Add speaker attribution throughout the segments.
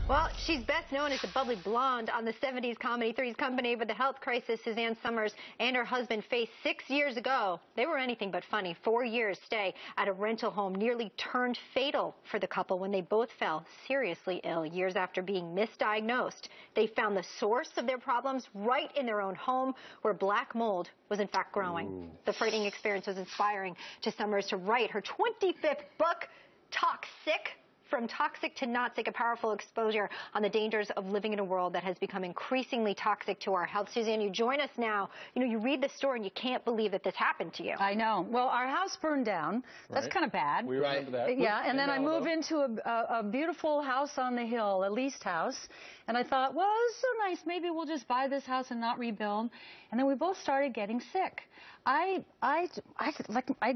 Speaker 1: Well, she's best known as the bubbly blonde on the 70s comedy Three's Company, but the health crisis Suzanne Somers and her husband faced 6 years ago, they were anything but funny. 4 years stay at a rental home nearly turned fatal for the couple when they both fell seriously ill years after being misdiagnosed. They found the source of their problems right in their own home, where black mold was in fact growing. Ooh. The frightening experience was inspiring to Somers to write her 25th book, Toxic. From Toxic to Not Sick, a powerful exposure on the dangers of living in a world that has become increasingly toxic to our health. Suzanne, you join us now. You know, you read the story and you can't believe that this happened to you.
Speaker 2: I know. Well, our house burned down. That's kind of bad.
Speaker 3: We remember that.
Speaker 2: Yeah, and then I moved into a beautiful house on the hill, a leased house. And I thought, well, it's so nice. Maybe we'll just buy this house and not rebuild. And then we both started getting sick. I'd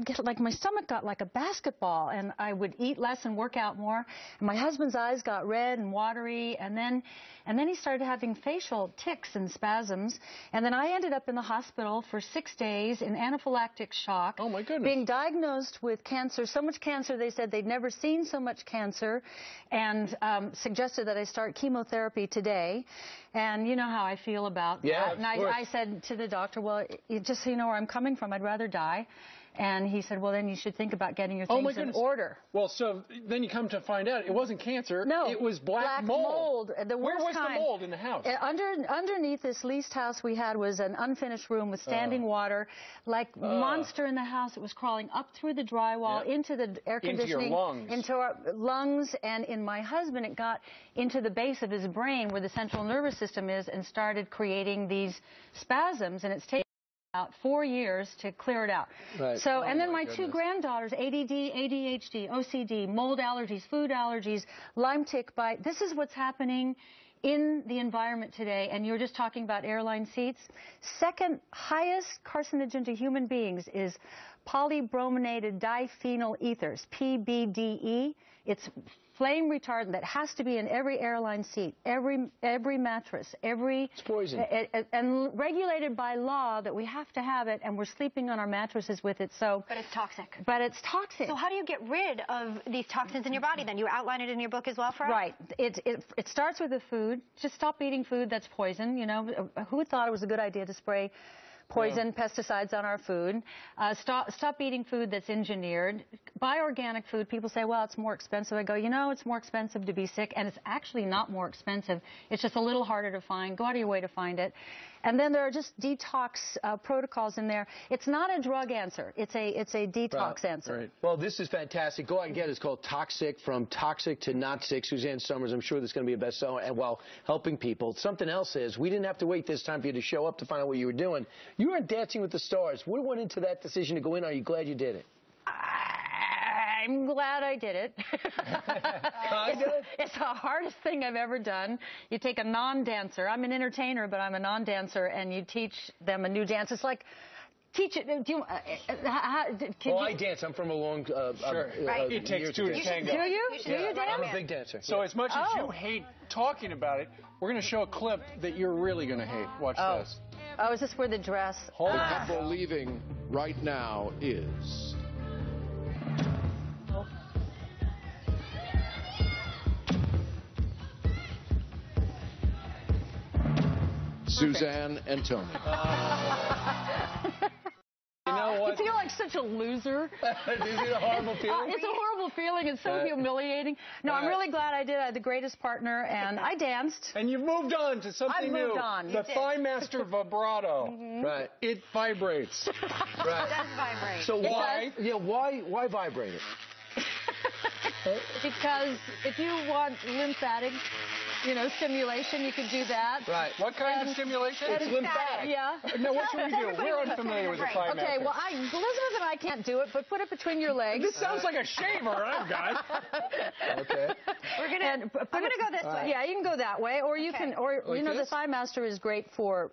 Speaker 2: get like my stomach got like a basketball, and I would eat less and work out more. And my husband's eyes got red and watery, and then he started having facial tics and spasms. And then I ended up in the hospital for 6 days in anaphylactic shock.
Speaker 3: Oh my goodness!
Speaker 2: Being diagnosed with cancer, so much cancer they said they'd never seen so much cancer, and suggested that I start chemotherapy today. And you know how I feel about that. And I said to the doctor, well, just so you know where I'm coming from, I'd rather die. And he said, well, then you should think about getting your things in order.
Speaker 3: Well, so then you come to find out it wasn't cancer.
Speaker 2: No.
Speaker 3: It was black mold.
Speaker 2: The
Speaker 3: Where was the mold in the house?
Speaker 2: Underneath this leased house we had was an unfinished room with standing water. Like monster in the house, it was crawling up through the drywall, into the air conditioning.
Speaker 3: Into your lungs.
Speaker 2: Into our lungs. And in my husband, it got into the base of his brain where the central nervous system is and started creating these spasms. And it's taken about 4 years to clear it out. Right. So, and then my two granddaughters, ADD, ADHD, OCD, mold allergies, food allergies, Lyme tick bite. This is what's happening in the environment today. And you were just talking about airline seats. Second highest carcinogen to human beings is polybrominated diphenyl ethers, PBDE. It's flame retardant that has to be in every airline seat, every mattress,
Speaker 4: It's poison.
Speaker 2: And regulated by law that we have to have it, and we're sleeping on our mattresses with it. So,
Speaker 1: but it's toxic.
Speaker 2: But it's toxic.
Speaker 1: So how do you get rid of these toxins in your body then? You outline it in your book as well for us?
Speaker 2: Right. It starts with the food. Just stop eating food that's poison. You know, who thought it was a good idea to spray poison, pesticides on our food? Stop eating food that's engineered. Buy organic food. People say, well, it's more expensive. I go, you know, it's more expensive to be sick, and it's actually not more expensive. It's just a little harder to find. Go out of your way to find it. And then there are just detox protocols in there. It's not a drug answer. It's a detox answer.
Speaker 4: Right. Well, this is fantastic. Go out and get it. It's called Toxic, From Toxic to Not Sick. Suzanne Somers, I'm sure this is going to be a bestseller, and while helping people. Something else is, we didn't have to wait this time for you to show up to find out what you were doing. You were Dancing with the Stars. What went into that decision to go in? Are you glad you did it?
Speaker 2: I'm glad I did it. It's the hardest thing I've ever done. You take a non-dancer. I'm an entertainer, but I'm a non-dancer, and you teach them a new dance. It's like, teach it. Do you?
Speaker 4: I dance. I'm from a long.
Speaker 3: It takes two to tango.
Speaker 2: Do you? Do you dance?
Speaker 4: I'm a big dancer.
Speaker 3: So as much as you hate talking about it, we're going to show a clip that you're really going to hate. Watch this.
Speaker 2: Oh, is this where the dress?
Speaker 5: The couple leaving right now is. Suzanne and Tony.
Speaker 3: You know what?
Speaker 2: You feel like such a loser.
Speaker 4: Is it a horrible feeling?
Speaker 2: It's a horrible feeling. It's so humiliating. No, I'm really glad I did. I had the greatest partner, and I danced.
Speaker 3: And you've moved on to something new.
Speaker 2: I've moved on.
Speaker 3: The Thigh Master vibrato.
Speaker 4: Right.
Speaker 3: It vibrates.
Speaker 4: Right.
Speaker 1: It does vibrate.
Speaker 4: So why? Yeah. Why vibrate it?
Speaker 2: Because if you want lymphatic, stimulation, you could do that.
Speaker 4: Right.
Speaker 3: What kind of stimulation?
Speaker 4: It's lymphatic.
Speaker 2: Yeah.
Speaker 3: No, what should we do? We're unfamiliar with the Thigh Master.
Speaker 2: Okay, well, Elizabeth and I can't do it, but put it between your legs.
Speaker 3: This sounds like a shaver, I've got.
Speaker 4: Okay.
Speaker 1: I'm gonna go this way.
Speaker 2: Yeah, you can go that way, or you can, the Thigh Master is great for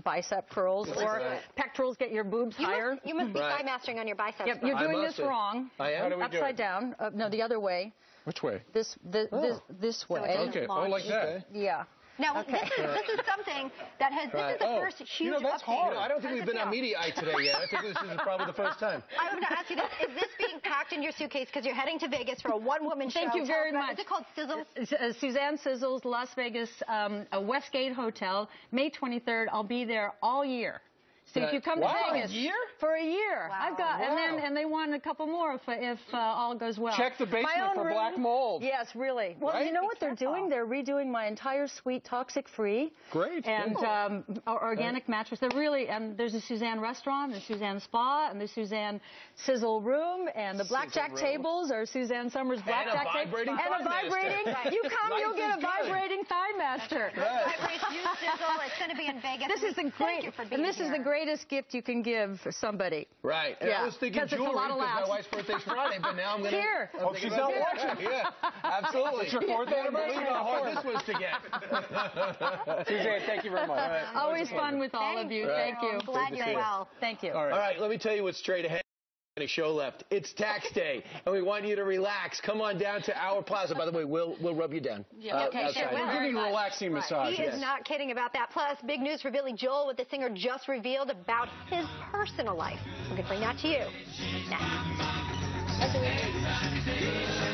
Speaker 2: bicep curls or pectorals. Get your boobs higher.
Speaker 1: You must be thigh mastering on your biceps.
Speaker 2: Yep, you're doing this wrong.
Speaker 4: I am.
Speaker 3: How do we do
Speaker 2: Upside
Speaker 3: it?
Speaker 2: down. No, the other way.
Speaker 3: Which way?
Speaker 2: This way.
Speaker 3: Okay. Oh, like that.
Speaker 2: Yeah.
Speaker 1: Now, this is something that has, this is the first huge
Speaker 3: that's
Speaker 1: update.
Speaker 3: hard.
Speaker 4: I don't think we've been on Mediaite today yet. I think this is probably the first time.
Speaker 1: I want to ask you this. Is this being packed in your suitcase because you're heading to Vegas for a one-woman show?
Speaker 2: Thank you very much.
Speaker 1: Is it called Sizzle?
Speaker 2: Suzanne Sizzle's Las Vegas Westgate Hotel, May 23rd. I'll be there all year. So if you come to Vegas for a year,
Speaker 1: Wow.
Speaker 2: I've got, and they want a couple more if all goes well.
Speaker 3: Check the basement for black mold.
Speaker 2: Yes, really. Well, you know what they're doing? They're redoing my entire suite, toxic-free.
Speaker 3: Great.
Speaker 2: And organic mattress. They're really, and there's a Suzanne restaurant, and Suzanne spa, and the Suzanne Sizzle room, and the blackjack tables are Suzanne Summers blackjack tables. And a vibrating. You come, you'll get a vibrating thigh master.
Speaker 1: Vibrates you, Sizzle. It's going to be in Vegas.
Speaker 2: This is the greatest gift you can give somebody.
Speaker 4: Right. And I was thinking jewelry because my wife's birthday's Friday, but now I'm going to...
Speaker 2: Here.
Speaker 3: Hope she's not watching.
Speaker 4: Yeah, absolutely.
Speaker 3: It's your 4th anniversary.
Speaker 4: Believe how hard this was to get.
Speaker 3: Suzanne, thank you very much.
Speaker 2: Always fun with all of you. Thank you.
Speaker 1: I'm glad you're well.
Speaker 2: Thank you.
Speaker 4: All right, let me tell you what's straight ahead. A show left. It's tax day, and we want you to relax. Come on down to our plaza. By the way, we'll rub you down.
Speaker 1: Okay, sure.
Speaker 3: We're giving a relaxing massage.
Speaker 1: He is not kidding about that. Plus, big news for Billy Joel, what the singer just revealed about his personal life. We're going to bring that to you next.